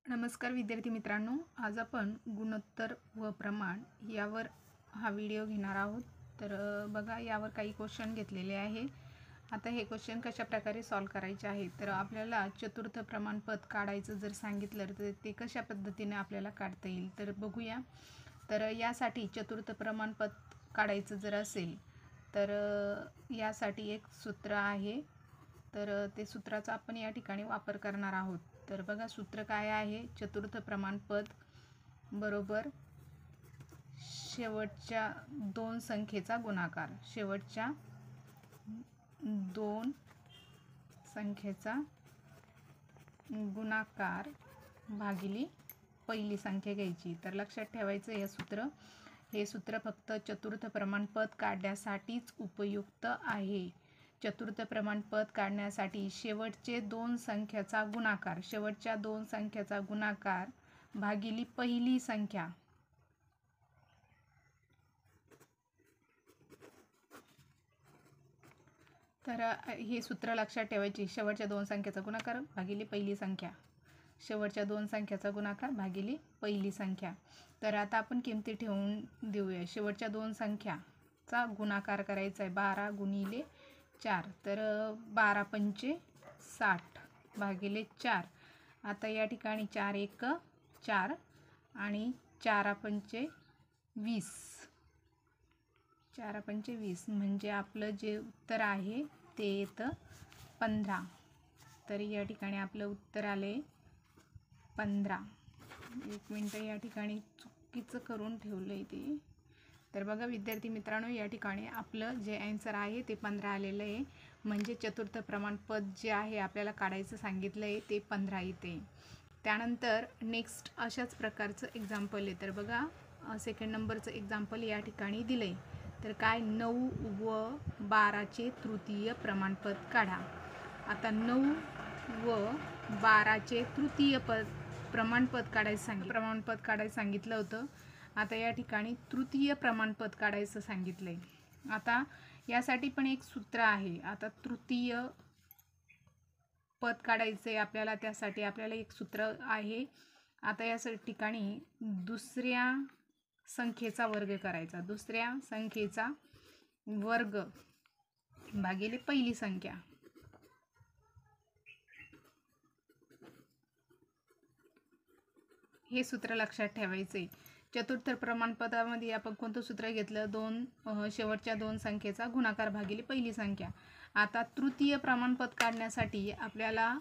नमस्कार विद्यार्थी मित्रांनो, आज आपण गुणोत्तर व प्रमाण यावर हा व्हिडिओ घेणार आहोत। तर बघा, यावर काही क्वेश्चन घेतलेले आहे। आता हे क्वेश्चन कशा प्रकारे सॉल्व करायचे आहे, तर आपल्याला चतुर्थ प्रमाणपद काढायचं जर सांगितलं तर ते कशा पद्धतीने आपल्याला काढता येईल तर बघूया। तर यासाठी चतुर्थ प्रमाणपद काढायचं जर असेल तर यासाठी एक सूत्र आहे, तर ते सूत्राचा आपण या ठिकाणी वापर करणार आहोत। तर बघा, सूत्र काय आहे, चतुर्थ प्रमाणपद बरोबर शेवटच्या दोन संख्येचा गुणाकार, शेवटच्या दोन संख्येचा गुणाकार भागिले पहिली संख्या घ्यायची। तर लक्षात ठेवायचं हे सूत्र फक्त चतुर्थ प्रमाणपद काढण्यासाठीच उपयुक्त आहे। चतुर्थ प्रमाणपद काढण्यासाठी शेवटचे दोन संख्याचा गुणाकार, शेवटच्या दोन संख्याचा गुणाकार भागिले पहिली संख्या, तर हे सूत्र लक्षात ठेवायचे, शेवटच्या दोन संख्याचा गुणाकार भागिले पहिली संख्या, शेवटच्या दोन संख्याचा गुणाकार भागिले पहिली संख्या। तर आता आपण किमती ठेवून देऊया। शेवटच्या दोन संख्याचा गुणाकार करायचा आहे 12 गुणिले 4, तर 12 पंचे 60 भागिले 4। आता या ठिकाणी 4 एक 4 आणि 4 पंचे 20, 4 पंचे 20 म्हणजे आपलं जे उत्तर आहे ते येतं 15। तर या ठिकाणी आपलं उत्तर आले 15। एक मिनटं, या ठिकाणी चुकीचं करून ठेवलं आहे ते। तर बघा विद्यार्थी मित्रांनो, या ठिकाणी आपलं जे आन्सर आहे ते 15 आलेलं आहे, म्हणजे चतुर्थ प्रमाणपद जे आहे आपल्याला काढायचं सांगितलं आहे ते 15 येते। त्यानंतर नेक्स्ट अशाच प्रकारचं एक्झाम्पल आहे। तर बघा, सेकंड नंबरचं एक्झाम्पल या ठिकाणी दिलं आहे। तर काय, 9 व 12चे तृतीय प्रमाणपद काढा। आता 9 व 12चे तृतीय प्रमाणपद काढायचं सांगितलं होतं। आता या ठिकाणी तृतीय प्रमाणपद काढायचं सांगितलंय। आता यासाठी पण एक सूत्र आहे। आता तृतीय पद काढायचे आपल्याला, त्यासाठी आपल्याला एक सूत्र आहे। आता या ठिकाणी दुसऱ्या संख्येचा वर्ग करायचा, दुसऱ्या संख्येचा वर्ग भागिले पहिली संख्या। हे सूत्र लक्षात ठेवायचे। चतुर्थ प्रमाणपदामध्ये आपण कोणतं सूत्र घेतलं, शेवटच्या दोन संख्येचा गुणाकार भागिले पहिली संख्या। आता तृतीय प्रमाणपद काढण्यासाठी आपल्याला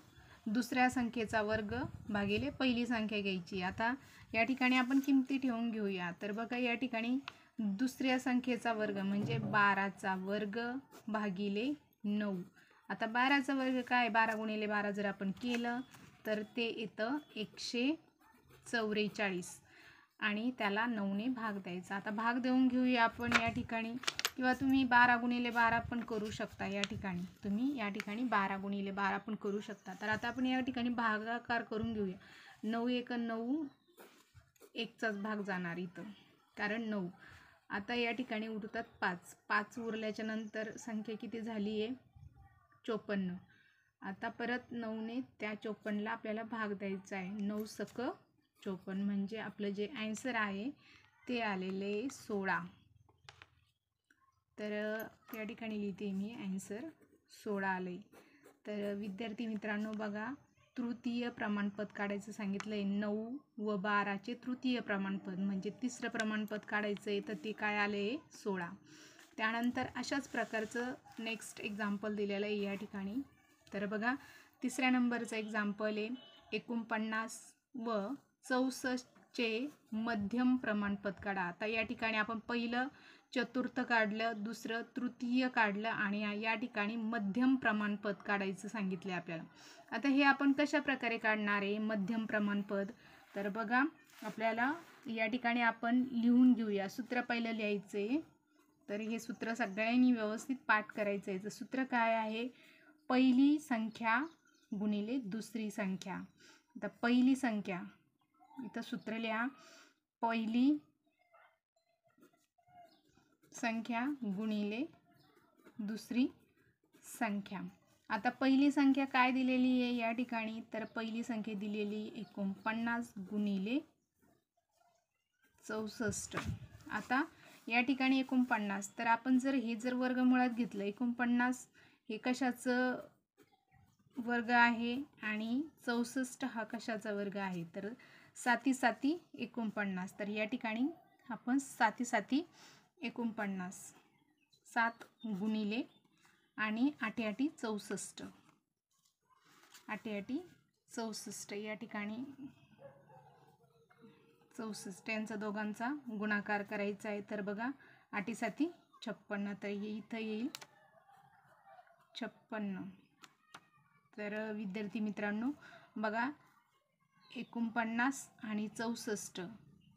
दुसऱ्या संख्येचा वर्ग भागिले पहिली संख्या घ्यायची। आता या ठिकाणी आपण किमती ठेवून घेऊया। तर बघा, या ठिकाणी दुसऱ्या संख्येचा वर्ग म्हणजे 12चा वर्ग भागिले 9। आता 12चा वर्ग काय, 12 गुणिले 12 जर आपण केलं तर ते येतं 144 आणि त्याला 9ने भाग द्यायचा। आता भाग देऊन घेऊया आपण या ठिकाणी, किंवा तुम्ही 12 गुणिले 12 पण करू शकता। या ठिकाणी तुम्ही 12 गुणिले 12 पण करू शकता। तर आता आपण या ठिकाणी भागाकार करून घेऊया। 9 एक 9, एकचाच भाग जाणार इथं, कारण 9। आता या ठिकाणी उरतात 5, 5 उरल्याच्या नंतर संख्या किती झाली आहे, 54। आता परत 9ने त्या 54ला आपल्याला भाग द्यायचा आहे। 9 सक 54 म्हणजे आपलं जे आन्सर आहे ते आलेले 16। तर त्या ठिकाणी लिहिते मी, आन्सर 16 आले। तर विद्यार्थी मित्रांनो बघा, तृतीय प्रमाणपद काढायचं सांगितलं आहे। 9 व 12चे तृतीय प्रमाणपद म्हणजे तिसरं प्रमाणपद काढायचं आहे, तर ते काय आले 16। त्यानंतर अशाच प्रकारचं नेक्स्ट एक्झाम्पल दिलेलं आहे या ठिकाणी। तर बघा, तिसऱ्या नंबरचं एक्झाम्पल आहे, 49 व 64चे मध्यम प्रमाणपद काढा। आता या ठिकाणी आपण पहिलं चतुर्थ काढलं, दुसरं तृतीय काढलं आणि या ठिकाणी मध्यम प्रमाणपद काढायचं सांगितले आपल्याला। आता हे आपण कशा प्रकारे काढणार आहे मध्यम प्रमाणपद, तर बघा, आपल्याला या ठिकाणी आपण लिहून घेऊया। सूत्र पहिलं लिहायचे, तर हे सूत्र सगळ्यांनी व्यवस्थित पाठ करायचं आहे। सूत्र काय आहे, पहिली संख्या गुणिले दुसरी संख्या। आता पहिली संख्या, इथं सूत्र लिहा, पहिली संख्या गुणिले दुसरी संख्या। आता पहिली संख्या काय दिलेली आहे या ठिकाणी, तर पहिली संख्या दिलेली 49 गुणिले 64. आता या ठिकाणी 49, तर आपण जर हे वर्गमुळात घेतलं, 49 हे कशाचं वर्ग आहे आणि 64 हा कशाचा वर्ग आहे, तर 7 7 49. तर या ठिकाणी आपण 7 7 49, 7 गुणिले आणि 8 8 64, 8 8 64 या ठिकाणी 64 यांचा दोघांचा गुणाकार करायचा आहे. तर बघा 8 7 56, तर हे इथं येईल 56. तर विद्यार्थी मित्रांनो बघा 49 आणि 64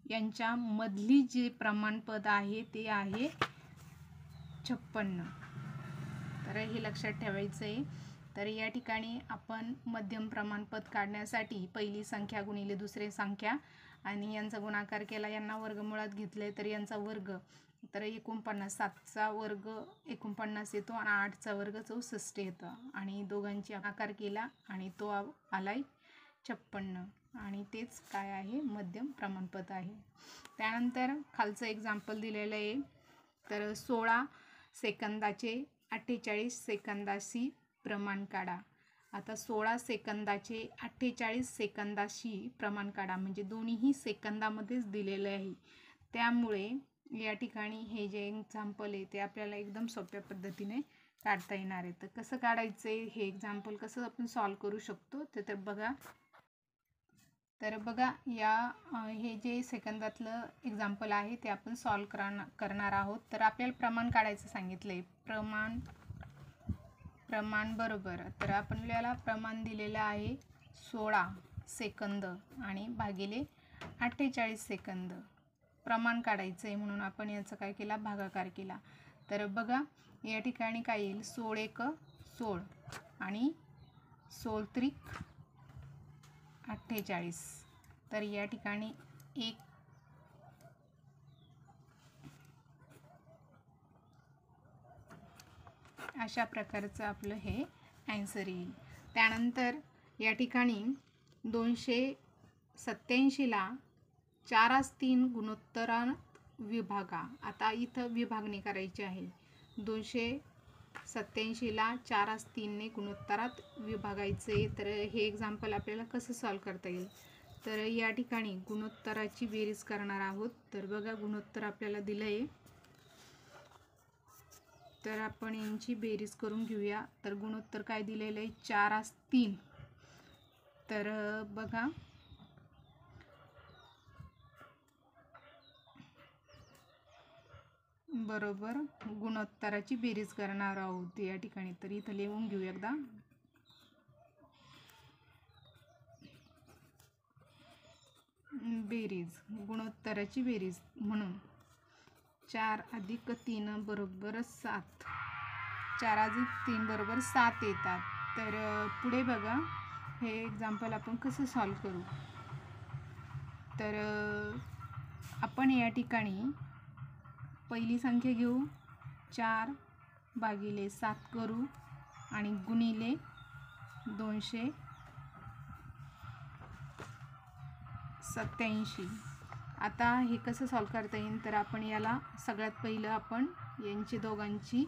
यांच्या मधली जे प्रमाणपद आहे ते आहे 56. तर हे लक्षात ठेवायचं आहे. तर या ठिकाणी आपण मध्यम प्रमाणपद काढण्यासाठी पहिली संख्या गुणिले दुसरी संख्या आणि यांचा गुणाकार केला, यांना वर्गमुळात घेतले तर यांचा वर्ग, तर 49, 7चा वर्ग 49 येतो आणि 8चा वर्ग 64 येतो आणि दोघांची आकार केला आणि तो आलाय 56 आणि तेच काय आहे, मध्यम प्रमाणपद आहे. त्यानंतर खालचं एक्झाम्पल दिलेलं आहे. तर 16 सेकंदाचे 48 सेकंदाशी प्रमाण काढा. आता 16 सेकंदाचे 48 सेकंदाशी प्रमाण काढा, म्हणजे दोन्हीही सेकंदामध्येच दिलेलं आहे. त्यामुळे या ठिकाणी हे जे एक्झाम्पल आहे ते आपल्याला एकदम सोप्या पद्धतीने काढता येणार आहे. तर कसं काढायचं आहे, हे एक्झाम्पल कसं आपण सॉल्व करू शकतो ते तर बघा. तर बघा या हे जे सेकंदातलं एक्झाम्पल आहे ते आपण सॉल्व करणार आहोत. तर आपल्याला प्रमाण काढायचं सांगितलं आहे. प्रमाण बरोबर, तर आपल्याला प्रमाण दिलेलं आहे 16 सेकंद आणि भागिले 48 सेकंद. प्रमाण काढायचं आहे म्हणून आपण याचा काय केला, भागाकार केला. तर बघा या ठिकाणी काय येईल, 16 1 16 आणि 16 त्रिक 48. तर या ठिकाणी एक अशा प्रकारचं आपलं हे ॲन्सर येईल. त्यानंतर या ठिकाणी 287ला 4/3 गुणोत्तरात विभागा. आता इथं विभागणी करायची आहे. 287ला 4/3 गुणोत्तरात विभागायचे. तर हे एक्झाम्पल आपल्याला कसं सॉल्व करता येईल, तर या ठिकाणी गुणोत्तराची बेरीज करणार आहोत. तर बघा गुणोत्तर आपल्याला दिलं आहे, तर आपण यांची बेरीज करून घेऊया. तर गुणोत्तर काय दिलेलं आहे, 4/3. तर बघा बरोबर गुणोत्तराची बेरीज करणार आहोत या ठिकाणी. तर इथं लिहून घेऊ एकदा. बेरीज, गुणोत्तराची बेरीज म्हणून 4 + 3 बरोबर 7. 4 + 3 बरोबर 7 येतात. तर पुढे बघा हे एक्झाम्पल आपण कसं सॉल्व करू. तर आपण या ठिकाणी पहिली संख्या घेऊ, 4/7 करू आणि गुणिले 287. आता हे कसं सॉल्व करता येईल, तर आपण याला सगळ्यात पहिलं आपण यांची दोघांची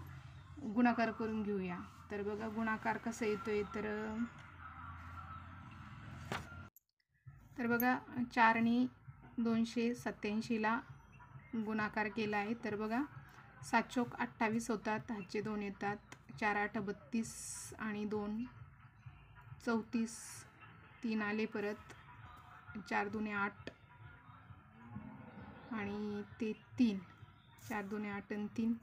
गुणाकार करून घेऊया. तर बघा गुणाकार कसं येतोय, तर बघा 4 ने 287ला गुणाकार केला आहे. तर बघा 7 चौक 28 होतात, हातचे 2 येतात, 4 8 32 आणि 2 34, 3 आले परत, 4 2 8 आणि ते 3, 4 2 8 आणि 3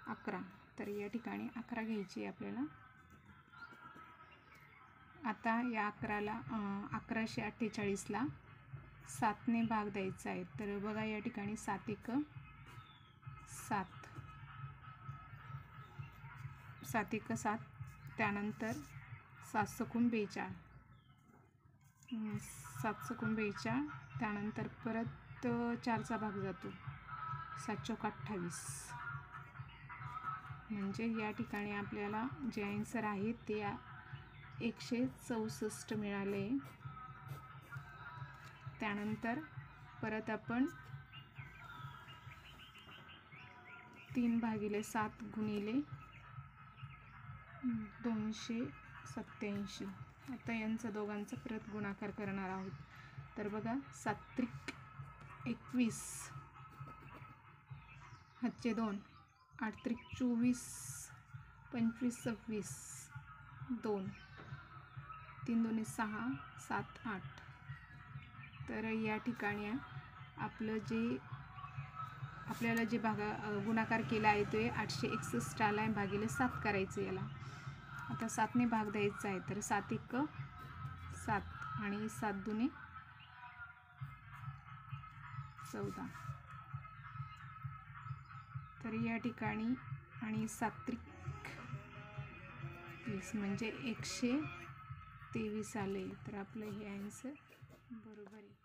11. तर या ठिकाणी 11 घ्यायची आपल्याला. आता या 1148ला 7ने भाग द्यायचा आहे. तर बघा या ठिकाणी 7 1 7, 7 1 7, त्यानंतर 7 सकून 42, 7 सकून 42, त्यानंतर परत 4चा भाग जातो, 7 चौक 28, म्हणजे या ठिकाणी आपल्याला जे आन्सर आहे ते 164 मिळाले. त्यानंतर परत आपण 3/7 गुणिले 287. आता यांचा दोघांचा परत गुणाकार करणार आहोत. तर बघा 7त्रिक 21, हातचे 2, 8त्रिक 24, 25 26, 2, 3 2 6, 7 8. तर या ठिकाणी आपल्याला जे गुणाकार केला आहे ते 861 आला आहे. भागिले 7 करायचं याला. आता 7ने भाग द्यायचा आहे. तर 7 1 7 आणि 7 2 14. तर या ठिकाणी आणि 7त्रिक 30 म्हणजे 123 आले. तर आपलं हे आन्सर बरोबर आहे.